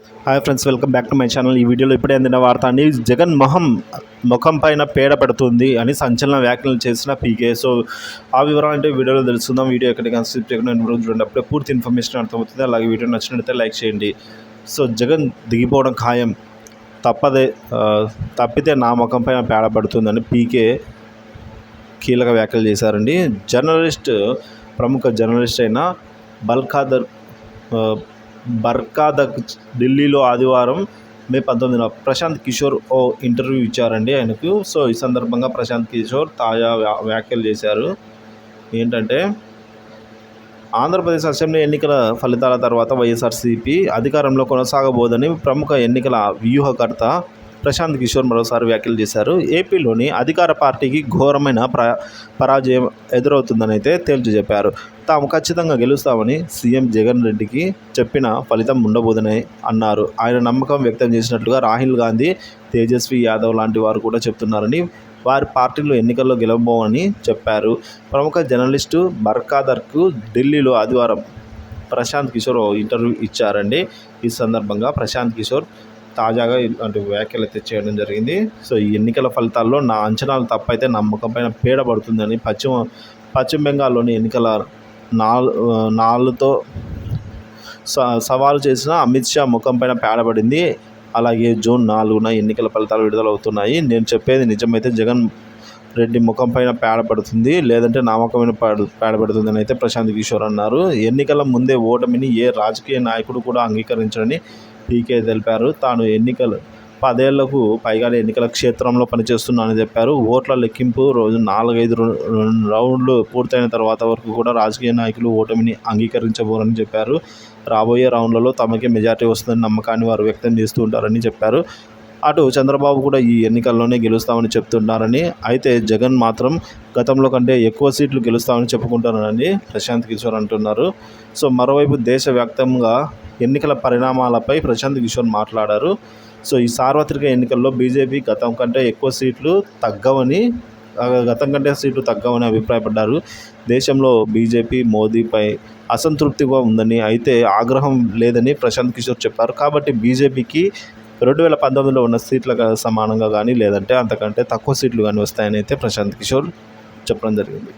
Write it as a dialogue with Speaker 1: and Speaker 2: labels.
Speaker 1: Hi friends, welcome back to my channel. ఈ వీడియోలో ఇప్పుడే అందిన వార్త అండి. జగన్ ముఖం పైన పేడ పడుతుంది అని సంచలన వ్యాఖ్యలు చేసిన పీకే. సో ఆ వివరాలు అంటే వీడియోలో తెలుసుకుందాం. వీడియో ఎక్కడికి స్కిప్ చేయకుండా చూడండి, అప్పుడే పూర్తి ఇన్ఫర్మేషన్ అర్థమవుతుంది. అలాగే వీడియో నచ్చినట్లయితే లైక్ చేయండి. సో జగన్ దిగిపోవడం ఖాయం, తప్పితే నా ముఖం పైన పేడ పడుతుందని పీకే కీలక వ్యాఖ్యలు చేశారండి. ప్రముఖ జర్నలిస్ట్ అయిన బర్ఖాదర్ ఢిల్లీలో ఆదివారం మే 19న ప్రశాంత్ కిషోర్ ఓ ఇంటర్వ్యూ ఇచ్చారండి ఆయనకు. సో ఈ సందర్భంగా ప్రశాంత్ కిషోర్ తాజా వ్యాఖ్యలు చేశారు. ఏంటంటే, ఆంధ్రప్రదేశ్ అసెంబ్లీ ఎన్నికల ఫలితాల తర్వాత వైఎస్ఆర్సీపీ అధికారంలో కొనసాగబోదని ప్రముఖ ఎన్నికల వ్యూహకర్త ప్రశాంత్ కిషోర్ మరోసారి వ్యాఖ్యలు చేశారు. ఏపీలోని అధికార పార్టీకి ఘోరమైన పరాజయం ఎదురవుతుందని అయితే తేల్చి చెప్పారు. తాము ఖచ్చితంగా గెలుస్తామని సీఎం జగన్ రెడ్డికి చెప్పిన ఫలితం ఉండబోదని అన్నారు. ఆయన నమ్మకం వ్యక్తం చేసినట్లుగా రాహుల్ గాంధీ, తేజస్వి యాదవ్ లాంటి వారు కూడా చెప్తున్నారని, వారి పార్టీలు ఎన్నికల్లో గెలవబోవని చెప్పారు. ప్రముఖ జర్నలిస్టు బర్ఖాదర్కు ఢిల్లీలో ఆదివారం ప్రశాంత్ కిషోర్ ఇంటర్వ్యూ ఇచ్చారండి. ఈ సందర్భంగా ప్రశాంత్ కిషోర్ తాజాగా ఇలాంటి వ్యాఖ్యలు అయితే చేయడం జరిగింది. సో ఈ ఎన్నికల ఫలితాల్లో నా అంచనాలు తప్పైతే నమ్మకం పైన పీడ పడుతుందని పశ్చిమ బెంగాల్లోని ఎన్నికల 4తో సవాలు చేసిన అమిత్ షా ముఖం పైన పేడ పడింది. అలాగే జూన్ 4న ఎన్నికల ఫలితాలు విడుదలవుతున్నాయి. నేను చెప్పేది నిజమైతే జగన్ రెడ్డి ముఖం పైన పేడ పడుతుంది, లేదంటే నా ముఖం పైన పేడ పడుతుందని అయితే ప్రశాంత్ కిషోర్ అన్నారు. ఎన్నికల ముందే ఓటమిని ఏ రాజకీయ నాయకుడు కూడా అంగీకరించడని పీకే తెలిపారు. తాను 10 ఏళ్లకు పైగా ఎన్నికల క్షేత్రంలో పనిచేస్తున్నానని చెప్పారు. ఓట్ల లెక్కింపు రోజు 4-5 రౌండ్లు పూర్తయిన తర్వాత వరకు కూడా రాజకీయ నాయకులు ఓటమిని అంగీకరించబోరని చెప్పారు. రాబోయే రౌండ్లలో తమకే మెజార్టీ వస్తుందని నమ్మకాన్ని వారు వ్యక్తం చేస్తూ ఉంటారని చెప్పారు. అటు చంద్రబాబు కూడా ఈ ఎన్నికల్లోనే గెలుస్తామని చెప్తున్నారని, అయితే జగన్ మాత్రం గతంలో కంటే ఎక్కువ సీట్లు గెలుస్తామని చెప్పుకుంటారని ప్రశాంత్ కిషోర్ అంటున్నారు. సో మరోవైపు దేశవ్యాప్తంగా ఎన్నికల పరిణామాలపై ప్రశాంత్ కిషోర్ మాట్లాడారు. సో ఈ సార్వత్రిక ఎన్నికల్లో బీజేపీ గతం కంటే సీట్లు తగ్గవని అభిప్రాయపడ్డారు. దేశంలో బీజేపీ మోదీపై అసంతృప్తిగా ఉందని, అయితే ఆగ్రహం లేదని ప్రశాంత్ కిషోర్ చెప్పారు. కాబట్టి బీజేపీకి 2019లో ఉన్న సీట్ల సమానంగా కానీ, లేదంటే అంతకంటే తక్కువ సీట్లు కానీ వస్తాయని అయితే ప్రశాంత్ కిషోర్ చెప్పడం జరిగింది.